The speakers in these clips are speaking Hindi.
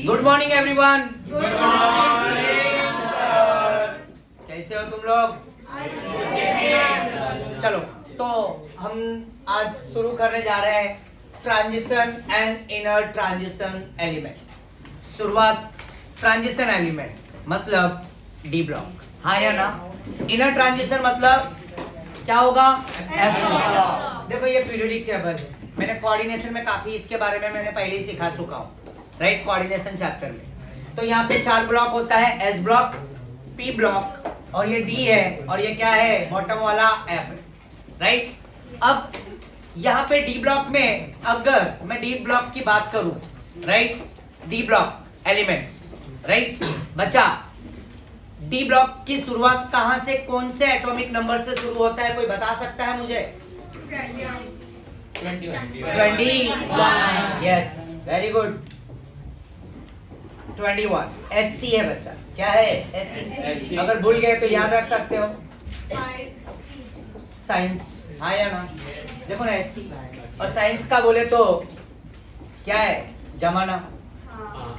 Good morning everyone. Good morning sir. कैसे हो तुम लोग? चलो तो हम आज शुरू करने जा रहे हैं transition and inner transition element. शुरुआत ट्रांजिशन एलिमेंट मतलब डी ब्लॉक, हाँ या ना? इनर ट्रांजिशन मतलब क्या होगा? F block. देखो ये पीरियोडिक टेबल है, मैंने कोऑर्डिनेशन में काफी इसके बारे में मैंने पहले ही सिखा चुका हूँ, राइट? कोऑर्डिनेशन चैप्टर में। तो यहाँ पे 4 ब्लॉक होता है, एस ब्लॉक, पी ब्लॉक और ये डी है और ये क्या है? बॉटम वाला एफ है, राइट? अब यहाँ पे डी ब्लॉक में अगर मैं डी ब्लॉक की बात करूं, right? D block elements, right बच्चा? डी ब्लॉक की शुरुआत कहां से, कौन से एटॉमिक नंबर से शुरू होता है? कोई बता सकता है मुझे? 21। Yes, very good. 21 एससी है बच्चा। क्या है? एससी। अगर भूल गए तो याद रख सकते हो। साइंस, हाँ या ना? देखो ना एससी और साइंस का बोले तो क्या है? जमाना,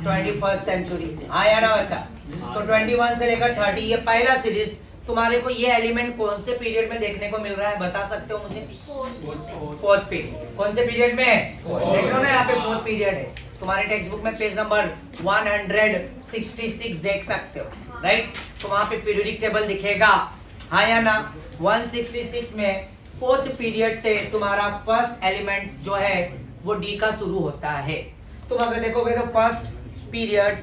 21st सेंचुरी, हाँ या ना बच्चा? तो 21 से लेकर 30 ये पहला सीरीज। तुम्हारे को ये एलिमेंट कौन से पीरियड में देखने को मिल रहा है, बता सकते हो मुझे? Fourth period. कौन से पीरियड में? देख लो ना यहाँ पे फोर्थ पीरियड है। तुम्हारे टेक्स्ट बुक में पेज नंबर 166 देख सकते हो, राइट? तो वहाँ पे पीरियोडिक टेबल दिखेगा, हाँ या ना? 166 में फोर्थ पीरियड से तुम्हारा फर्स्ट एलिमेंट जो है वो डी का शुरू होता है। तुम अगर देखोगे तो फर्स्ट पीरियड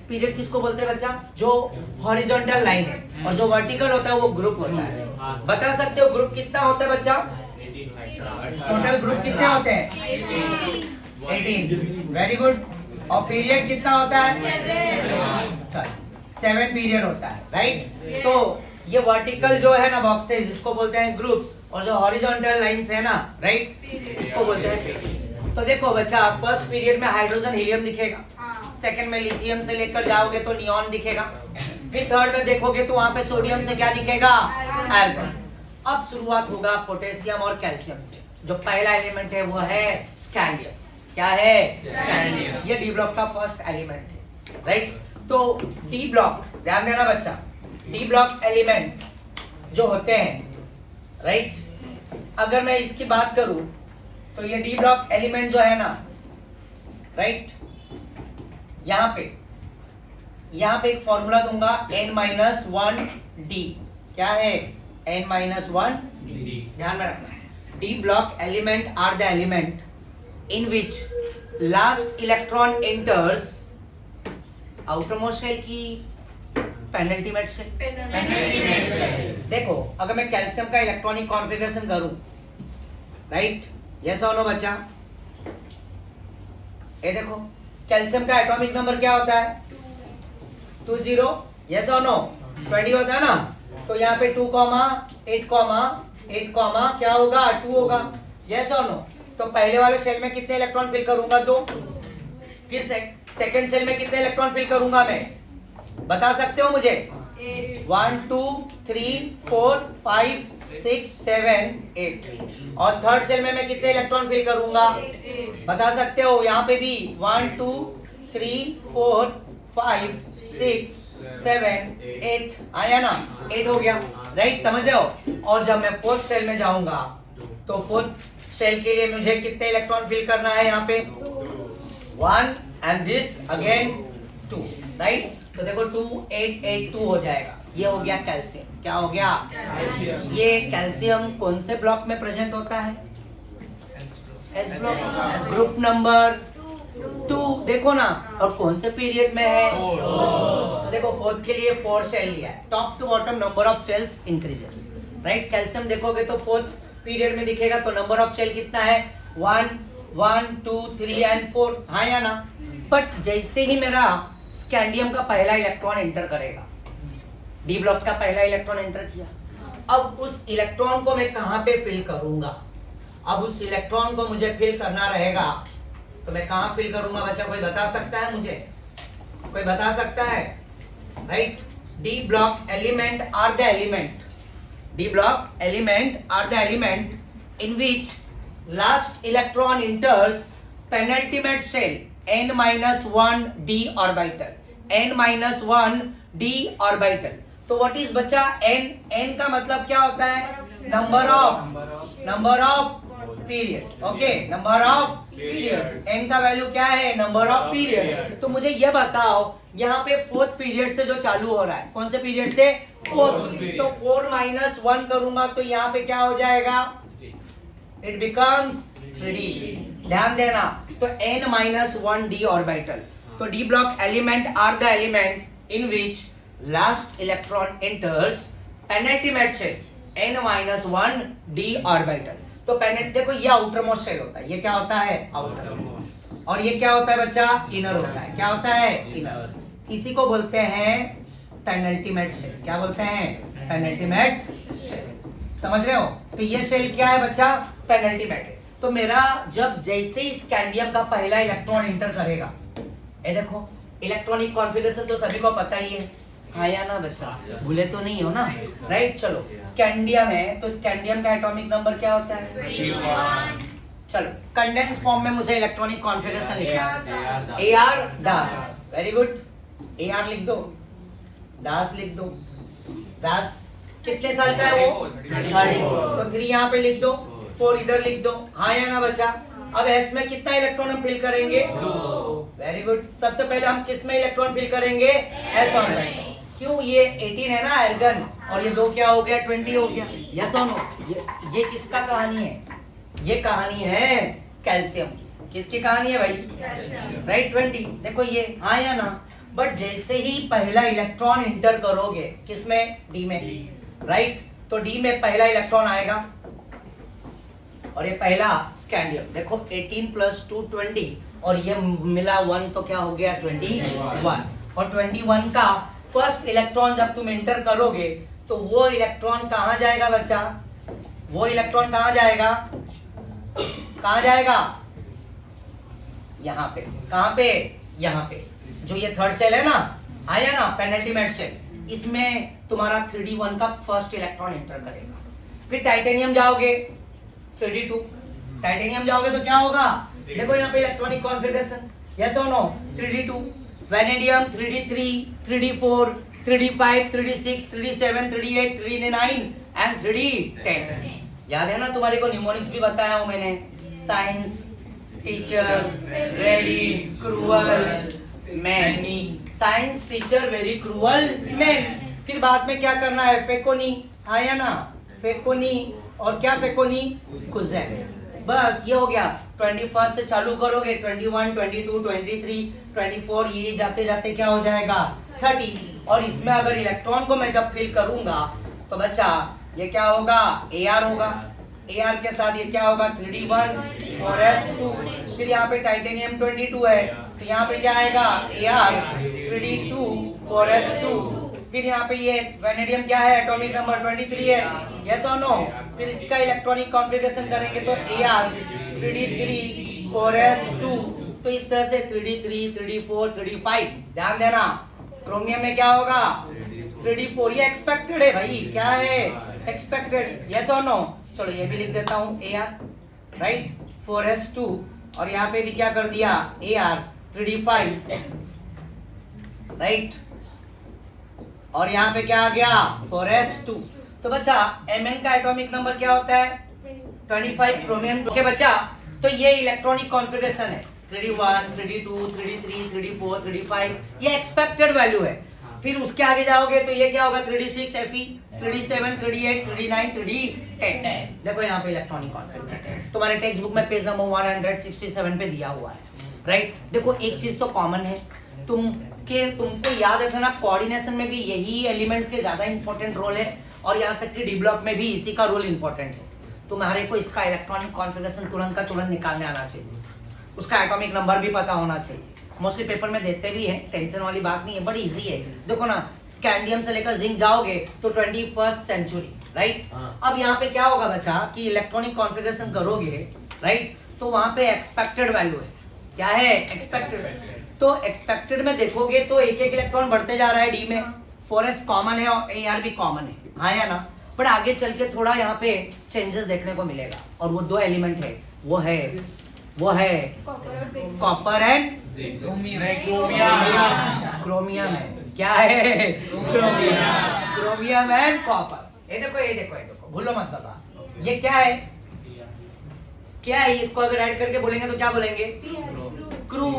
किसको बोलते हैं बच्चा? जो हॉरिजॉन्टल लाइन है, और जो वर्टिकल होता है वो ग्रुप होता है। बता सकते हो ग्रुप कितना होता है बच्चा? टोटल ग्रुप कितने होते हैं? 18। Very good. और पीरियड कितना होता है? 7 पीरियड होता है, राइट? तो ये वर्टिकल जो है ना बॉक्सेस, इसको बोलते हैं ग्रुप्स, और जो हॉरिजॉन्टल लाइंस है ना, राइट, इसको बोलते हैं पीरियड्स। तो देखो बच्चा, फर्स्ट पीरियड में हाइड्रोजन हीलियम दिखेगा, सेकंड में लिथियम से लेकर जाओगे तो नियॉन दिखेगा, फिर थर्ड में देखोगे तो वहां पे सोडियम से क्या दिखेगा? आर्गन। अब शुरुआत होगा पोटेशियम और कैल्शियम से। जो पहला एलिमेंट है वो है स्कैंडियम। क्या है? स्कैंडियम। ये डी ब्लॉक का फर्स्ट एलिमेंट है, राइट? तो डी ब्लॉक, ध्यान देना बच्चा, डी ब्लॉक एलिमेंट जो होते हैं, राइट, अगर मैं इसकी बात करूं तो ये डी ब्लॉक एलिमेंट जो है ना, राइट, यहाँ पे एक फॉर्मूला दूंगा n-1 d। क्या है? n-1 d। ध्यान में रखना, D block element are the element in which last electron enters outermost shell की पेनल्टीमेट शेल। देखो अगर मैं कैल्शियम का इलेक्ट्रॉनिक कॉन्फ़िगरेशन करूं, राइट, यस और नो बच्चा? ये देखो कैल्शियम का एटॉमिक नंबर क्या होता है? 20। यस और नो? 20 होता है ना? तो यहाँ पे 2, 8, क्या होगा? 2 होगा। यस और नो? तो पहले वाले सेल में कितने इलेक्ट्रॉन फिल करूंगा? 2। फिर सेकंड सेल में कितने इलेक्ट्रॉन फिल करूंगा मैं, बता सकते हो मुझे? 1, 2, 3, 4, 5, 6, 7, 8। और थर्ड सेल में मैं कितने इलेक्ट्रॉन फिल करूंगा, बता सकते हो? यहाँ पे भी 1, 2, 3, 4, 5, 6, 7, 8 आया ना? 8 हो गया, राइट? समझ रहे हो? और जब मैं फोर्थ सेल में जाऊंगा तो फोर्थ सेल के लिए मुझे कितने इलेक्ट्रॉन फिल करना है? यहाँ पे 1 एंड दिस अगेन 2, राइट? तो देखो 2, 8, 8, 2 हो जाएगा। ये हो गया कैल्शियम। क्या हो गया? ये कैल्शियम कौन से ब्लॉक में प्रेजेंट होता है? S block, group number 2। देखो ना, और कौन से पीरियड में है? तो देखो फोर्थ के लिए 4 सेल लिया है। Top to bottom number of cells increases, right? Calcium देखोगे तो फोर्थ पीरियड में दिखेगा, तो नंबर ऑफ सेल कितना है? 1, 2, 3 एंड 4, हाँ या ना? बट जैसे ही मेरा स्कैंडियम का पहला इलेक्ट्रॉन एंटर करेगा, डी ब्लॉक का पहला इलेक्ट्रॉन एंटर किया, अब उस इलेक्ट्रॉन को मैं कहां पे फिल करूंगा? अब उस इलेक्ट्रॉन को मुझे फिल करना रहेगा, तो मैं कहां फिल करूंगा बच्चा? कोई बता सकता है मुझे? कोई बता सकता है? Right? D block element are the element, D block element are the element in which last electron enters penultimate cell n-1 d orbital, n-1 d orbital. तो व्हाट इज बच्चा n? n का मतलब क्या होता है? Number of period. Okay, number of period. n का वैल्यू क्या है? Number of period. तो मुझे ये बताओ, यहाँ पे फोर्थ पीरियड से जो चालू हो रहा है, कौन से पीरियड से? फोर्थ। तो 4 - 1 करूंगा तो यहाँ पे क्या हो जाएगा? It becomes 3d। ध्यान देना, तो n-1 d ऑर्बिटल। तो d block element are the element in which last electron enters penultimate shell n-1 d orbital. तो पेनेट देखो, ये आउटर मोस्ट शेल होता है, ये क्या होता है? आउटर। और ये क्या होता है बच्चा? इनर होता है। क्या होता है? इनर। इसी को बोलते हैं पेनल्टीमेट शेल। क्या बोलते हैं? Penultimate shell. समझ रहे हो? तो ये शेल क्या है बच्चा? पेनल्टीमेट है। तो मेरा जब जैसे ही स्कैंडियम का पहला इलेक्ट्रॉन एंटर करेगा, ये देखो इलेक्ट्रॉनिक कॉन्फ़िगरेशन तो सभी को पता ही है, हाँ या ना बच्चा? भूले तो नहीं हो ना? राइट। चलो, स्कैंडियम है तो स्कैंडियम का एटॉमिक नंबर क्या होता है? 3d1। चलो, कंडेंस फॉर्म में मुझे इलेक्ट्रॉनिक कॉन्फ़िगरेशन लिखना है। AR दास, वेरी गुड। AR लिख दो, दास लिख दो। दास कितने साल का है वो? 30। तो 3 यहाँ पे लिख दो, 4 इधर लिख दो, हाँ या ना बच्चा? अब S में कितना इलेक्ट्रॉन हम फिल करेंगे? 2। Very good. सबसे पहले हम किस में इलेक्ट्रॉन फिल करेंगे? S orbital. क्यों? ये 18 है ना आर्गन, और ये 2 क्या हो गया? 20 हो गया। यस और नो? ये किसका कहानी है? ये कहानी है कैल्शियम की। किसकी कहानी है भाई? राइट, 20। देखो ये, हाँ या ना? बट जैसे ही पहला इलेक्ट्रॉन इंटर करोगे, किसमें? डी में। राइट, तो डी में पहला इलेक्ट्रॉन आएगा, और ये पहला स्कैंडियम। देखो 18 + 2 20, और ये मिला 1 तो क्या हो गया? 21। और 21 का फर्स्ट इलेक्ट्रॉन जब तुम एंटर करोगे तो वो इलेक्ट्रॉन कहां जाएगा बच्चा? वो इलेक्ट्रॉन कहां जाएगा? कहां जाएगा? यहाँ पे। कहां पे? यहाँ पे। जो ये थर्ड सेल है ना, आया ना, पेनल्टीमेट सेल, इसमें तुम्हारा 3d1 का फर्स्ट इलेक्ट्रॉन एंटर करेगा। फिर टाइटेनियम जाओगे 3d2, टाइटेनियम जाओगे तो क्या होगा? देखो यहाँ पे इलेक्ट्रॉनिक कॉन्फ़िगरेशन, यस और no? 3d2, vanadium 3d3, 3d4, 3d5, 3d6, 3d7, 3d8, 3d9 and 3d10। याद है ना? तुम्हारे को न्यूमोनिक्स भी बताया हूं मैंने। Science teacher very cruel man, science teacher very cruel man. फिर बाद में क्या करना है? फेकोनी, हाँ या ना? फेकोनी, और क्या फेकोनी? कुज़ेन। बस ये हो गया। 21 से चालू करोगे, 21, 22, 23, 24, ये जाते जाते क्या हो जाएगा? 30। और इसमें अगर इलेक्ट्रॉन को मैं जब फिल करूंगा तो बच्चा ये क्या होगा? AR होगा। AR के साथ ये क्या होगा? 3d1 4s2। फिर यहाँ पे टाइटेनियम 22 है, तो यहाँ पे क्या आएगा? AR 3d2 4s2। फिर यहाँ पे ये वेनेडियम क्या है? एटॉमिक नंबर 23 है, यस और नो? फिर इसका इलेक्ट्रॉनिक कॉन्फ़िगरेशन करेंगे तो AR 3d3 4s2। तो इस तरह से 3d3 3d4 3d5। ध्यान देना, क्रोमियम में क्या होगा? 3d4। ये एक्सपेक्टेड है भाई, क्या है? एक्सपेक्टेड, यस और नो? चलो ये भी लिख देता हूँ AR, राइट, 4s2। और यहाँ पे भी क्या कर दिया? AR 3d5, राइट, और यहाँ पे क्या आ गया? 4s2। तो बच्चा Mn का एटॉमिक नंबर क्या होता है? 25 क्रोमियम। ओके बच्चा, तो ये इलेक्ट्रॉनिक कॉन्फ़िगरेशन है 3d1 3d2 3d3 3d4 3d5, ये एक्सपेक्टेड वैल्यू है। फिर उसके आगे जाओगे तो ये क्या होगा? 3d6 Fe, 3d7 3d8 3d9 3d10। देखो यहाँ पे इलेक्ट्रॉनिक कॉन्फ़िगरेशन तुम्हारे टेक्स्ट बुक में पेज नंबर 167 पे दिया हुआ है, राइट। देखो एक चीज तो कॉमन है, तुमको याद रखना, कोऑर्डिनेशन में भी यही एलिमेंट के ज्यादा इंपॉर्टेंट रोल है, और यहाँ तक कि डी ब्लॉक में भी इसी का रोल इंपॉर्टेंट है। तुम्हारे को इसका इलेक्ट्रॉनिक कॉन्फ़िगरेशन तुरंत का तुरंत निकालने आना चाहिए, उसका एटॉमिक नंबर भी पता होना चाहिए। मोस्टली पेपर में देते भी हैं, टेंशन वाली बात नहीं है, बड़ी इजी है। देखो ना, स्कैंडियम से लेकर जिंक जाओगे तो 21st सेंचुरी, राइट। अब यहाँ पे क्या होगा बच्चा कि इलेक्ट्रॉनिक कॉन्फ़िगरेशन करोगे, राइट, तो वहां पे एक्सपेक्टेड वैल्यू है। क्या है? एक्सपेक्टेड। तो एक्सपेक्टेड में देखोगे तो एक एक इलेक्ट्रॉन बढ़ते जा रहा है, डी में 4s कॉमन है और AR भी कॉमन है, हाँ या ना। पर आगे चल के थोड़ा यहाँ पे चेंजेस देखने को मिलेगा, और वो दो एलिमेंट है, वो है कॉपर एंड क्रोमियम है। क्या है? Chromium and copper. ये देखो, ये देखो, ये देखो, भूलो मत बाबा। ये क्या है? क्या है? इसको अगर ऐड करके बोलेंगे तो क्या बोलेंगे? Crew,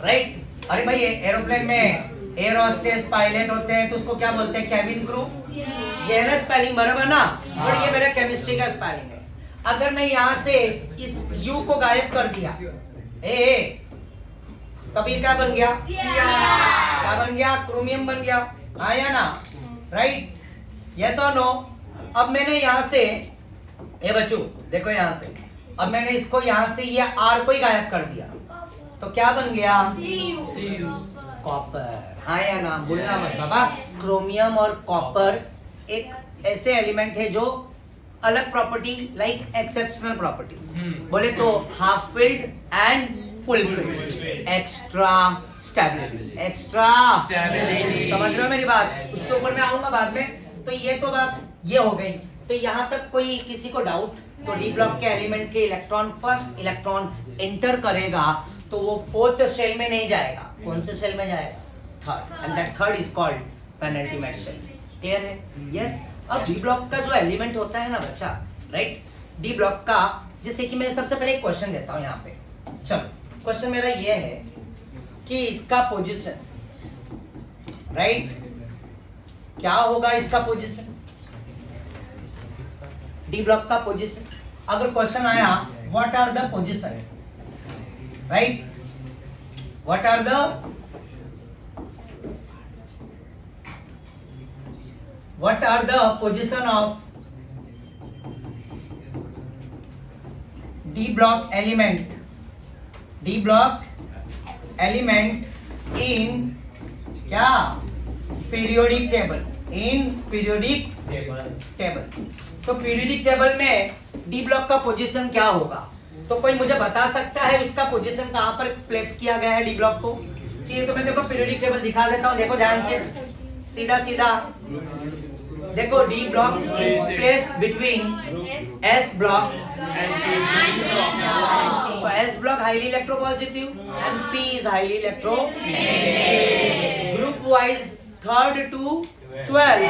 right. अरे भाई एरोप्लेन में एयर होस्टेस पायलट होते हैं तो उसको क्या बोलते हैं? Cabin crew. ये है ना स्पेलिंग, बराबर ना? और ये मेरा केमिस्ट्री का स्पेलिंग है। अगर मैं यहाँ से इस यू को गायब कर दिया, तब ये क्या बन गया? क्या बन गया? क्रोमियम बन गया। हाँ या ना? राइट, यस और नो? अब मैंने यहाँ से, ये बच्चों देखो, यहाँ से अब मैंने इसको यहाँ से ये आर को ही गायब कर दिया तो क्या बन गया? कॉपर। हाँ या ना? भूलना मत बाबा। क्रोमियम और कॉपर एक ऐसे एलिमेंट है जो अलग प्रॉपर्टी, लाइक एक्सेप्शनल प्रॉपर्टीज बोले तो half filled and full field, extra stability, extra stability. समझ रहे हो मेरी बात? उसके ऊपर मैं आऊंगा बाद में। तो ये तो बात ये हो गई। तो यहाँ तक कोई किसी को डाउट? तो डी ब्लॉक के एलिमेंट के इलेक्ट्रॉन फर्स्ट इलेक्ट्रॉन एंटर करेगा तो वो फोर्थ शेल में नहीं जाएगा। कौन से शेल में जाएगा? Third, and that third is called penultimate shell. Clear है? यस। अब डी ब्लॉक का जो एलिमेंट होता है ना बच्चा, राइट, डी ब्लॉक का, जैसे कि मैं सबसे पहले एक क्वेश्चन देता हूँ यहाँ पे। चलो, क्वेश्चन मेरा ये है कि इसका पोजीशन, राइट, क्या होगा इसका पोजीशन? डी ब्लॉक का पोजीशन। अगर क्वेश्चन आया what are the position, right, what are the position of D block element in क्या? Periodic table. In periodic table. तो पीरियोडिक टेबल में डी ब्लॉक का पोजीशन क्या होगा? तो कोई मुझे बता सकता है उसका पोजीशन कहाँ पर प्लेस किया गया है डी ब्लॉक को? चाहिए तो मैं देखो पीरियोडिक टेबल दिखा देता हूँ। देखो ध्यान से, सीधा सीधा देखो, D block is placed between S block and P. तो S block highly electropositive and P is highly electronegative. Group wise 3rd to 12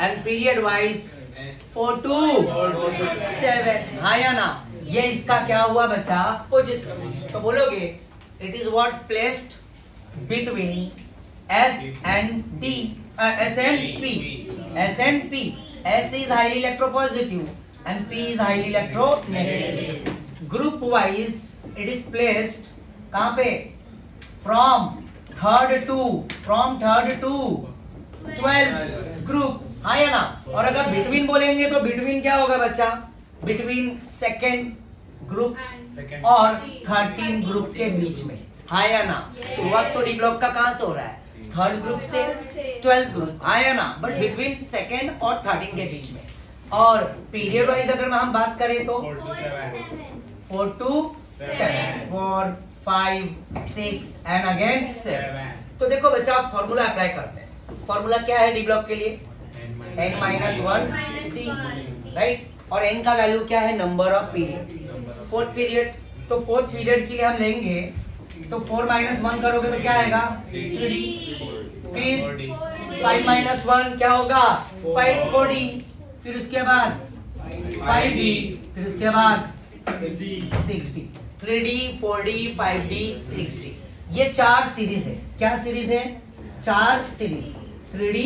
and period wise 4 to 7। हाँ या ना? ये इसका क्या हुआ बच्चा? पोजीशन। तो बोलोगे it is what placed between S and D, S and P, S and P. S is highly electropositive and P is highly electronegative. Group wise, it is placed कहाँ पे? From 3rd to 12 group। हाँ या ना? और अगर between बोलेंगे तो between क्या होगा बच्चा? Between second group और 13 group के बीच में। हाँ या ना? शुरुआत तो डी ब्लॉक का कहाँ से हो रहा है? 3rd ग्रुप से 12th ग्रुप। आया ना? बट बिटवीन 2nd और 13 के बीच में। और पीरियड वाइज अगर हम बात करें तो 4 to 7, 4, 5, 6 एंड अगेन 7। तो देखो बच्चा, आप फॉर्मूला अप्लाई करते हैं। फॉर्मूला क्या है डी ब्लॉक के लिए? n-1 d, right. और n का वैल्यू क्या है? Number of period, fourth period. तो फोर्थ पीरियड के लिए हम लेंगे तो 4 - 1 करोगे तो क्या आएगा? 3D। फिर 5 - 1 क्या होगा? 4D। फिर उसके बाद 5D। फिर उसके बाद 6D। 3D, 4D, 5D, 6D। ये 4 सीरीज है। क्या सीरीज है? 4 series, 3D,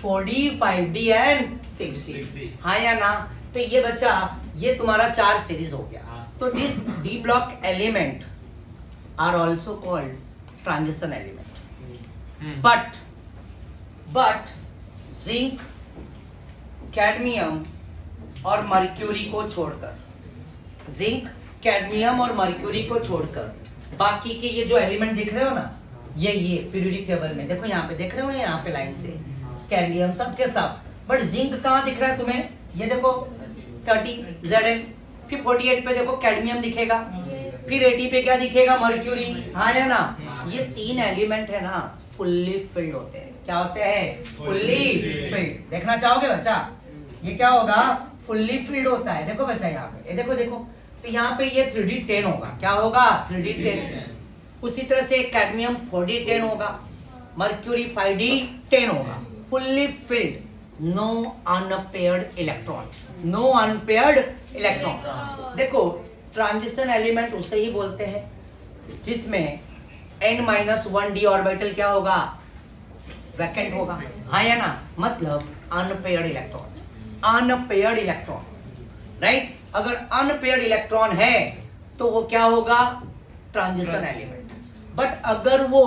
4D, 5D and 6D। हाँ या ना? तो ये बच्चा, ये तुम्हारा 4 सीरीज हो गया। तो this D block element are also called transition element। but zinc, cadmium और मर्क्यूरी को छोड़कर, जिंक, कैडमियम और मर्क्यूरी को छोड़कर बाकी के ये जो एलिमेंट दिख रहे हो ना, ये पीरियोडिक टेबल में देखो, यहाँ पे देख रहे हो ना, यहाँ पे लाइन से कैडमियम सब के सब। बट जिंक कहाँ दिख रहा है तुम्हें? ये देखो 30 Zn। फिर 48 पे देखो कैडमियम दिखेगा। फिर 80 पे क्या दिखेगा? मर्क्यूरी। हाँ है ना? ये 3 एलिमेंट है ना, फुल्ली फिल्ड होते हैं। क्या होते हैं? Fully filled. देखना चाहोगे बच्चा? ये क्या होगा? फुल्ली फिल्ड होता है। देखो बच्चा यहाँ पे, ये देखो देखो। तो यहाँ पे ये 3D10 होगा। क्या होगा? 3D10। उसी तरह से कैडमियम 4d10 होगा, मर्क्यूरी 5d10 होगा, fully filled, no unpaired electron, no unpaired electron. देखो ट्रांजिशन एलिमेंट उसे ही बोलते हैं जिसमें n-1 d ऑर्बिटल क्या होगा, वैकेंट होगा, हाँ या ना, मतलब unpaired electron, unpaired electron, right. अगर अनपेयर्ड इलेक्ट्रॉन है तो वो क्या होगा, ट्रांजिशन एलिमेंट। बट अगर वो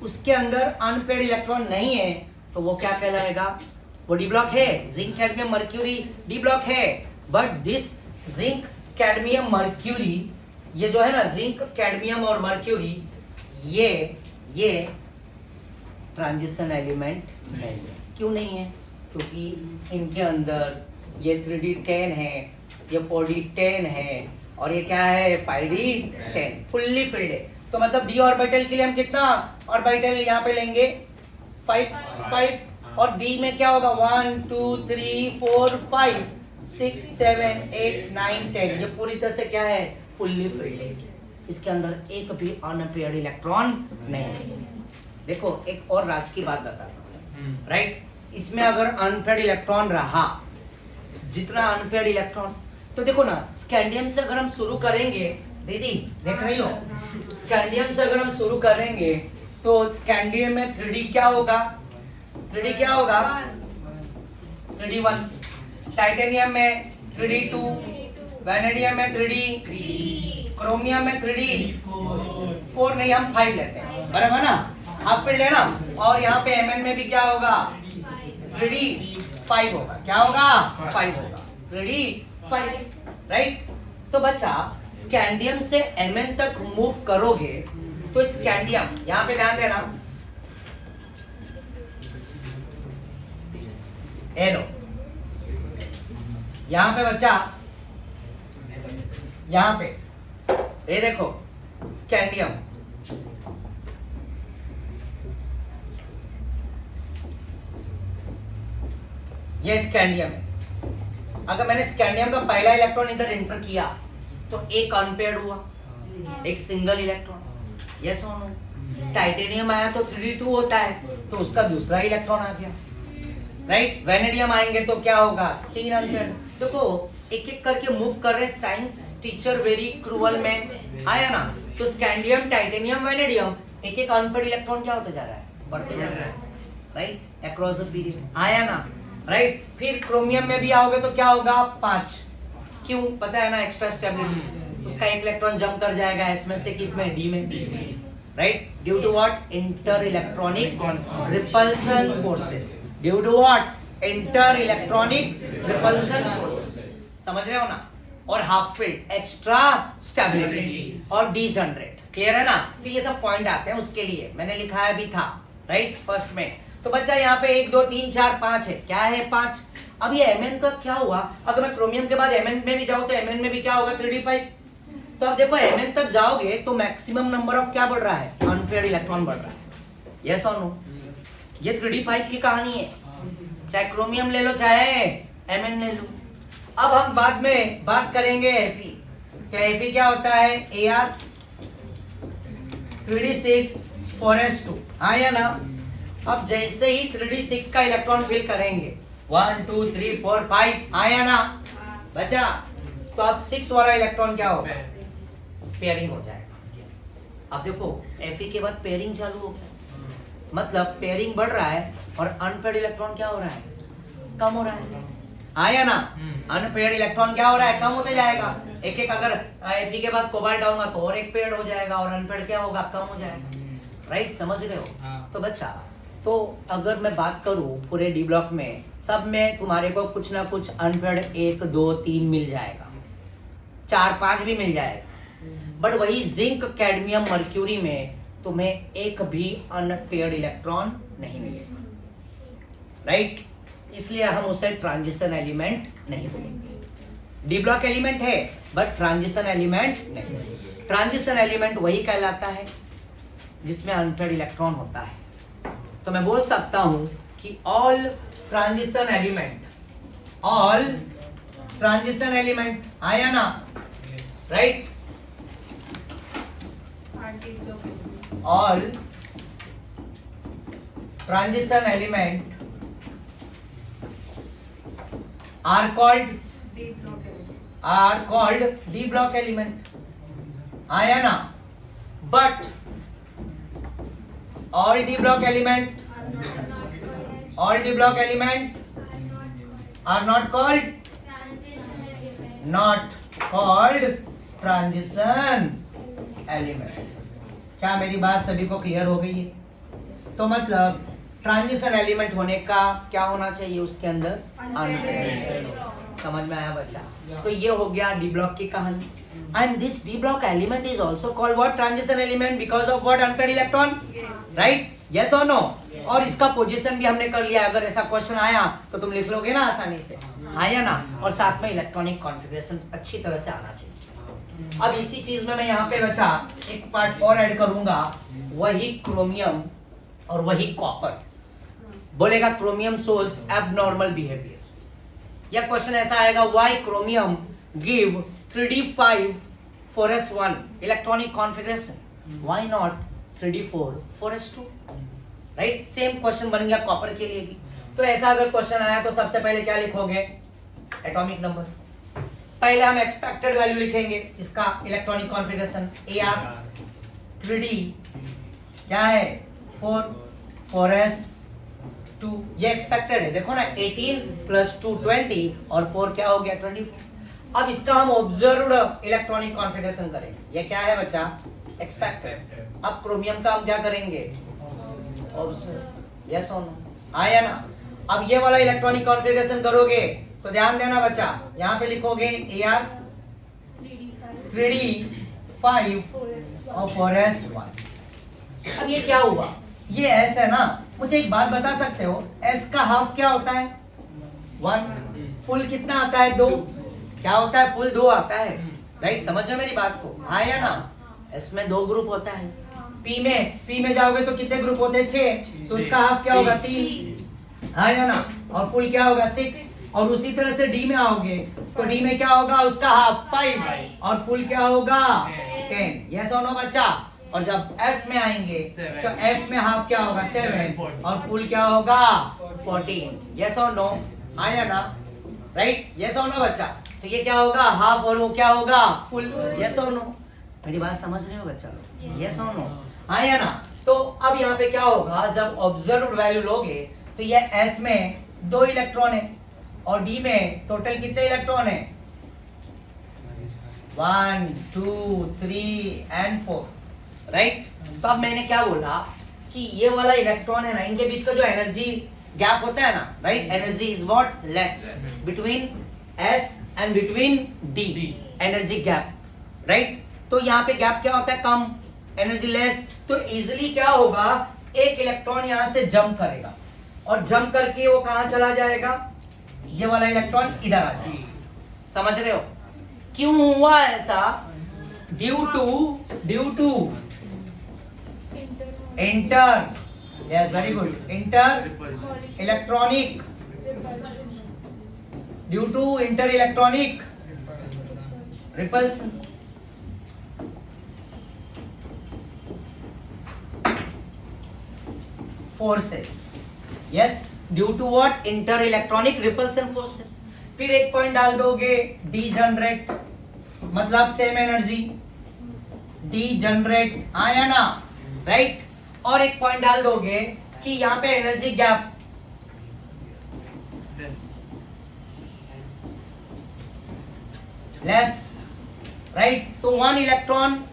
उसके अंदर अनपेयर्ड इलेक्ट्रॉन नहीं है तो वो क्या कहलाएगा, वो डी ब्लॉक है, zinc cadmium mercury D block है। But this zinc cadmium mercury, ये जो है ना जिंक कैडमियम और मर्क्यूरी, ये ट्रांजिशन एलिमेंट नहीं है। क्यों नहीं है, क्योंकि इनके अंदर ये 3d10 है, ये 4d10 है और ये क्या है 5d10, फुल्ली फिल्ड है। तो मतलब d ऑर्बिटल के लिए हम कितना ऑर्बिटल यहाँ पे लेंगे, 5 और d में क्या होगा 1 2 3 4 5 6 7 8 9 10, ये पूरी तरह से क्या है, फुल्ली फिल्ड है। इसके अंदर एक भी अनपेयर्ड इलेक्ट्रॉन नहीं है। देखो एक और राज की बात बताता हूँ, राइट। इसमें अगर अनपेयर्ड इलेक्ट्रॉन रहा, जितना अनपेयर्ड इलेक्ट्रॉन, तो देखो ना स्कैंडियम से अगर हम शुरू करेंगे, दीदी देख रही हो, स्कैंडियम से अगर हम शुरू करेंगे तो स्कैंडियम में 3d क्या होगा, 3d क्या होगा 3d1, टाइटेनियम में 3d2, वैनेडियम में 3d, क्रोमियम में 3d4 नहीं, हम 5 लेते हैं, बराबर ना, आप फिर लेना। और यहाँ पे Mn में भी क्या होगा 3d5 होगा, क्या होगा 5 होगा, 3d5, राइट। तो बच्चा स्कैंडियम से Mn तक मूव करोगे तो स्कैंडियम, यहाँ पे ध्यान देना, लो यहाँ पे बच्चा, यहाँ पे ये देखो स्कैंडियम, ये स्कैंडियम है। अगर मैंने स्कैंडियम का पहला इलेक्ट्रॉन इधर एंटर किया तो एक अनपेयर्ड हुआ, एक सिंगल इलेक्ट्रॉन, यस और नो। टाइटेनियम आया तो 3d2 होता है, तो उसका दूसरा इलेक्ट्रॉन आ गया, राइट। वैनेडियम आएंगे तो क्या होगा 3 अनपेयर्ड। देखो एक एक करके मूव कर रहे, science teacher very cruel man, आया ना। तो स्कैंडियम, टाइटेनियम, वैनेडियम, एक एक अनपेयर्ड इलेक्ट्रॉन क्या होता जा रहा है, बढ़ते जा रहा है, राइट, अक्रॉस द पीरियड, आया ना, राइट। फिर क्रोमियम में भी आओगे तो क्या होगा 5, क्यों पता है ना, एक्स्ट्रा स्टेबिलिटी, उसका एक इलेक्ट्रॉन जंप कर जाएगा एस में से किस में, डी में, right, due to what, inter electronic repulsion forces, due to what, inter electronic repulsion forces, समझ रहे हो ना। और हाफ फील्ड, एक्स्ट्रा स्टेबिलिटी और डीजनरेट, क्लियर है ना। तो ये सब पॉइंट आते हैं, उसके लिए मैंने लिखाया भी था, राइट, फर्स्ट में। तो बच्चा यहाँ पे 1 2 3 4 5 है, क्या है 5। अब ये Mn का क्या हुआ, अगर मैं क्रोमियम के बाद Mn में भी जाऊँ तो Mn में भी क्या होगा 3d5। तो अब देखो Mn तक जाओगे तो मैक्सिमम नंबर ऑफ क्या बढ़ रहा है, अनपेयर्ड इलेक्ट्रॉन बढ़ रहा है, यस और नो। ये 3d5 की कहानी है, चाहे क्रोमियम ले लो चाहे Mn ले लो। अब हम बाद में बात करेंगे Fe। तो Fe क्या होता है, Ar 3d6 4s2, हाँ या ना। अब जैसे ही 3d6 का इलेक्ट्रॉन फिल करेंगे 1 2 3 4 5, आया ना बचा, तो अब 6 वाला इलेक्ट्रॉन क्या होगा, पेयरिंग हो जाएगा। अब देखो Fe के बाद पेयरिंग चालू हो गया, मतलब पेयरिंग बढ़ रहा है और अनपेयर्ड इलेक्ट्रॉन क्या हो रहा है, कम हो रहा है, आया ना। अनपेयर्ड इलेक्ट्रॉन क्या हो रहा है, कम होते जाएगा। एक एक अगर Fe के बाद कोबाल्ट आऊंगा तो और एक पेयर्ड हो जाएगा और अनपेयर्ड क्या होगा, कम हो जाएगा, राइट, समझ रहे हो। तो बच्चा, तो अगर मैं बात करूं पूरे डी ब्लॉक में, सब में तुम्हारे को कुछ ना कुछ अनपेयर्ड 1 2 3 मिल जाएगा, 4 5 भी मिल जाएगा। बट वही जिंक कैडमियम मर्क्यूरी में तुम्हें एक भी अनपेयर्ड इलेक्ट्रॉन नहीं मिलेगा, राइट। इसलिए हम उसे ट्रांजिशन एलिमेंट नहीं बोलेंगे। डी ब्लॉक एलिमेंट है बट ट्रांजिशन एलिमेंट नहीं। ट्रांजिशन एलिमेंट वही कहलाता है जिसमें अनपेयर्ड इलेक्ट्रॉन होता है। तो मैं बोल सकता हूं कि ऑल ट्रांजिशन एलिमेंट, आया ना, right. All transition element are called D block element, आया ना, but all d block element are not called transition element। क्या मेरी बात सभी को क्लियर हो गई है? तो मतलब ट्रांजिशन एलिमेंट होने का क्या होना चाहिए उसके अंदर, अनपेयर्ड। समझ में आया बच्चा? तो ये हो गया डी ब्लॉक की कहानी। And this d block element is also called what? Transition element because of what? Unpaired electron, right? Yes or no? और इसका पोजीशन भी हमने कर लिया। अगर ऐसा क्वेश्चन आया तो तुम लिख लोगे ना आसानी से, आया ना? और साथ में इलेक्ट्रॉनिक कॉन्फ़िगरेशन अच्छी तरह से आना चाहिए। अब इसी चीज में मैं यहाँ पे बचा एक पार्ट और ऐड करूंगा, वही क्रोमियम और वही कॉपर। बोलेगा क्रोमियम शोज एबनॉर्मल बिहेवियर। यह क्वेश्चन ऐसा आएगा, why chromium give 3d5 4s1 electronic configuration, why not 3d4 4s2, right? Same question बन गया कॉपर के लिए भी। तो ऐसा अगर क्वेश्चन आया तो सबसे पहले क्या लिखोगे? Atomic number. पहले हम एक्सपेक्टेड वैल्यू लिखेंगे इसका इलेक्ट्रॉनिक कॉन्फ़िगरेशन, Ar 3d क्या है 4 4s2, ये एक्सपेक्टेड है। देखो ना 18 + 2 20 और 4 क्या हो गया 24। अब इसका हम ऑब्जर्व्ड इलेक्ट्रॉनिक कॉन्फ़िगरेशन करेंगे। ये क्या है बच्चा? एक्सपेक्टेड। अब क्रोमियम का हम क्या करेंगे? ऑब्जर्व। यस और नो, आया ना? अब ये वाला इलेक्ट्रॉनिक कॉन्फ़िगरेशन करोगे तो ध्यान देना बच्चा, यहाँ पे लिखोगे Ar 3d5 और 4s1। अब ये क्या हुआ? ये S है ना? मुझे एक बात बता सकते हो, S का हाफ क्या होता है? 1। फुल कितना आता है? 2। क्या होता है? फुल 2 आता है, राइट? समझ रहे मेरी बात को, आया ना? इसमें 2 ग्रुप होता है। पी में जाओगे तो कितने ग्रुप होते हैं? 6। तो उसका हाफ क्या होगा? 3, आया ना? और फुल क्या होगा? 6। और उसी तरह से डी में आओगे तो डी में क्या होगा? उसका हाफ 5 और फुल क्या होगा? 10। यस और नो बच्चा? और जब एफ में आएंगे तो एफ में हाफ क्या होगा? 7 और फुल क्या होगा? 14। यस और नो, आया ना? राइट? यस और नो बच्चा? तो ये क्या होगा? हाफ और वो क्या होगा? फुल। यस और नो? मेरी बात समझ रहे हो बच्चा? यस और नो, आया ना? तो अब यहाँ पे क्या होगा? जब ऑब्जर्व्ड वैल्यू लोगे तो ये एस में 2 इलेक्ट्रॉन है और डी में टोटल कितने इलेक्ट्रॉन है? 1 2 3 and 4, राइट? तो अब मैंने क्या बोला कि ये वाला इलेक्ट्रॉन है ना, इनके बीच का जो एनर्जी गैप होता है ना, right? Energy is what? Less between S and between D, energy gap, right? तो यहाँ पे गैप क्या होता है? कम, एनर्जी लेस। तो इजिली क्या होगा? एक इलेक्ट्रॉन यहाँ से जंप करेगा और जंप करके वो कहाँ चला जाएगा? ये वाला इलेक्ट्रॉन इधर आ जाएगा। समझ रहे हो क्यों हुआ ऐसा? Due to inter, yes very good, inter electronic, due to inter electronic repulsion. Forces, yes, due to what? Inter electronic repulsion forces. फिर एक पॉइंट डाल दोगे डी जनरेट, मतलब सेम एनर्जी, डी जनरेट, आया ना? राइट? और एक पॉइंट डाल दोगे कि यहाँ पे एनर्जी गैप, लेस, राइट? तो 1 इलेक्ट्रॉन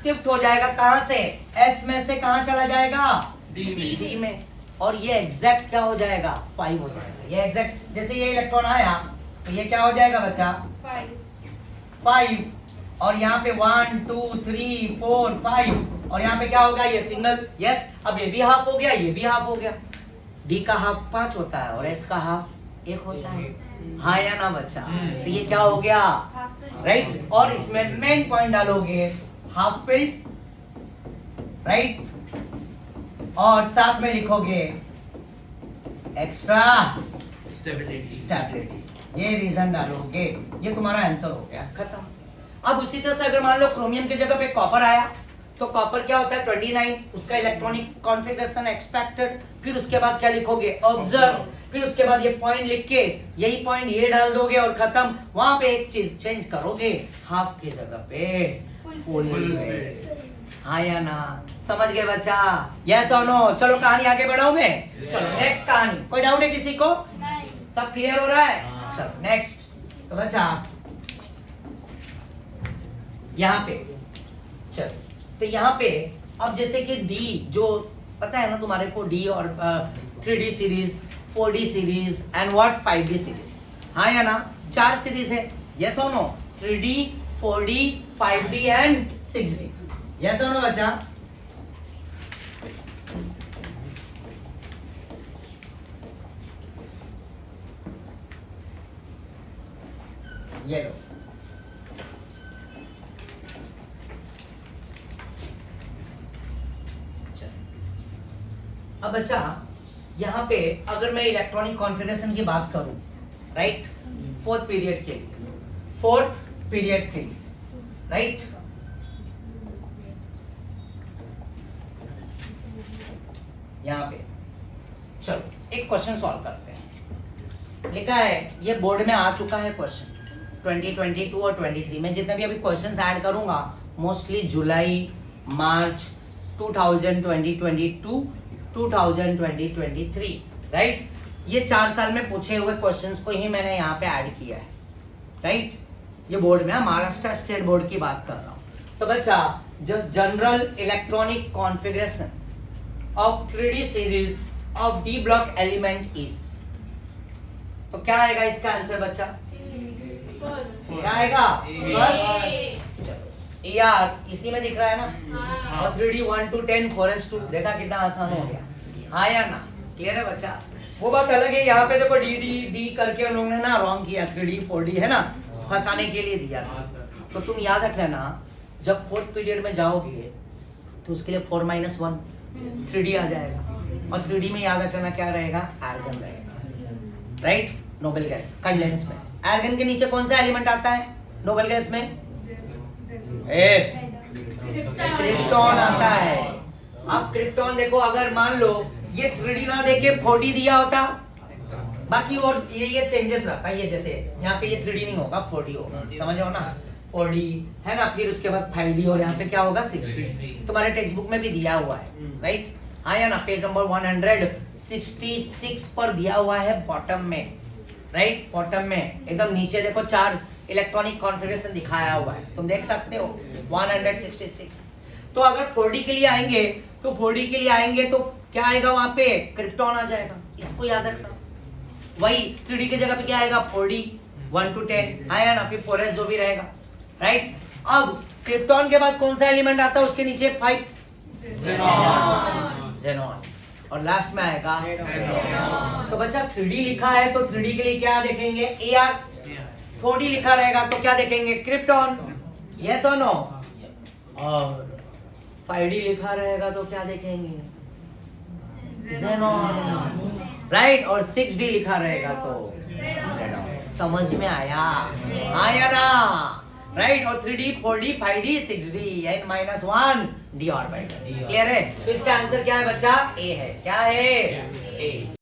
शिफ्ट हो जाएगा कहां से? एस में से कहां चला जाएगा? डी में। और ये एग्जैक्ट क्या हो जाएगा? 5 हो जाएगा। ये एग्जैक्ट, जैसे ये इलेक्ट्रॉन आया तो ये क्या हो जाएगा बच्चा? 5। और यहाँ पे 1 2 3 4 5 और यहाँ पे क्या होगा? ये सिंगल। यस, अब ये भी हाफ हो गया, ये भी हाफ हो गया। डी का हाफ 5 होता है और एस का हाफ 1 होता है, हाँ या ना बच्चा? तो ये क्या हो गया? राइट? और इसमें मेन पॉइंट डालोगे हाफ फिल्ड, राइट? और साथ में लिखोगे एक्स्ट्रा स्टेबिलिटी, ये रीजन डालोगे। ये तुम्हारा आंसर हो गया, खत्म। अब उसी तरह से अगर मान लो क्रोमियम की जगह पे कॉपर आया तो कॉपर क्या होता है 29, उसका इलेक्ट्रॉनिक कॉन्फ़िगरेशन एक्सपेक्टेड, फिर उसके बाद क्या लिखोगे ऑब्जर्व, फिर उसके बाद ये पॉइंट लिख के यही पॉइंट ये डाल दोगे और खत्म। वहां पे एक चीज चेंज करोगे, हाफ की जगह पे फुल। हाँ या ना, समझ गए बच्चा? यस और नो? चलो कहानी आगे बढ़ाऊं मैं? चलो नेक्स्ट कहानी। कोई डाउट है किसी को? सब क्लियर हो रहा है? चलो नेक्स्ट। तो बच्चा यहाँ पे चलो, तो यहाँ पे अब जैसे कि डी, जो पता है ना तुम्हारे को, डी और 3D series, 4D series and what 5D series, हाँ या ना? 4 सीरीज है, यस और no? 3D, 4D, 5D and 6D, yes और नो बच्चा? ये लो, अब बच्चा यहाँ पे अगर मैं इलेक्ट्रॉनिक कॉन्फ़िगरेशन की बात करूं, राइट, फोर्थ पीरियड के लिए, राइट, यहाँ पे चलो एक क्वेश्चन सॉल्व करते हैं। लिखा है, ये बोर्ड में आ चुका है क्वेश्चन 2022 और 23 में। जितने भी अभी क्वेश्चंस ऐड करूंगा मोस्टली जुलाई, मार्च 2022, 2023, राइट? ये 4 साल में पूछे हुए क्वेश्चंस को ही मैंने यहाँ पे ऐड किया है, राइट? ये बोर्ड में, महाराष्ट्र स्टेट बोर्ड की बात कर रहा हूँ। तो बच्चा, जो general electronic configuration of 3D series of D block element is, तो क्या आएगा इसका आंसर बच्चा? क्या आएगा? फर्स्ट। चलो यार, इसी में दिख रहा है ना? और 3D 1 to 10 4:2, देखा कितना आसान हो गया, हाँ या ना? क्लियर है बच्चा? वो बात अलग है, यहाँ पे देखो डी करके उन लोगों ने ना रॉन्ग किया, 3D 4D है ना, फंसाने के लिए दिया था। तो तुम याद रख लेना, जब फोर्थ पीरियड में जाओगे तो उसके लिए 4-1 3D आ जाएगा, और 3D में याद रखना क्या रहेगा? आर्गन रहेगा, राइट? नोबल गैस कंडेंस में आर्गन के नीचे कौन सा एलिमेंट आता है नोबल गैस में? क्रिप्टॉन आता है। अब क्रिप्टॉन देखो, अगर मान लो ये 3D ना देके 4D दिया होता, बाकी और ये चेंजेस रहता है, ये जैसे यहाँ पे ये 3D नहीं होगा 4D होगा, समझ रहे हो ना? 4D है ना, फिर उसके बाद 5D और यहाँ पे क्या होगा 6D। तुम्हारे टेक्स्ट बुक में भी दिया हुआ है, राइट? हाँ या ना? पेज नंबर 166 पर दिया हुआ है बॉटम में, राइट? बॉटम में एकदम नीचे देखो 4 इलेक्ट्रॉनिक कॉन्फ़िगरेशन दिखाया हुआ है, तुम देख सकते हो 166। तो अगर 4D के लिए आएंगे तो 4D के लिए आएंगे तो क्या आएगा? वहां पे क्रिप्टॉन आ जाएगा, इसको याद रखना। वही 3D की जगह पे क्या आएगा? 4D 1 to 10, हाँ या ना? फिर 4S जो भी रहेगा, राइट? अब क्रिप्टॉन के बाद कौन सा एलिमेंट आता है उसके नीचे? 5 ज़ेनॉन, और लास्ट में आएगा रेडॉन। तो बच्चा 3D लिखा है तो 3D के लिए क्या देखेंगे? AR। 4D लिखा रहेगा तो क्या देखेंगे? क्रिप्टॉन, यस और नो? और 5D लिखा रहेगा तो क्या देखेंगे? Xenon, right? और 6D लिखा रहेगा तो रेडॉन। समझ में आया? हाँ या ना? राइट? और 3D 4D 5D 6D n-1 d orbital. Clear है? तो इसका आंसर क्या है बच्चा? ए है। क्या है? ए।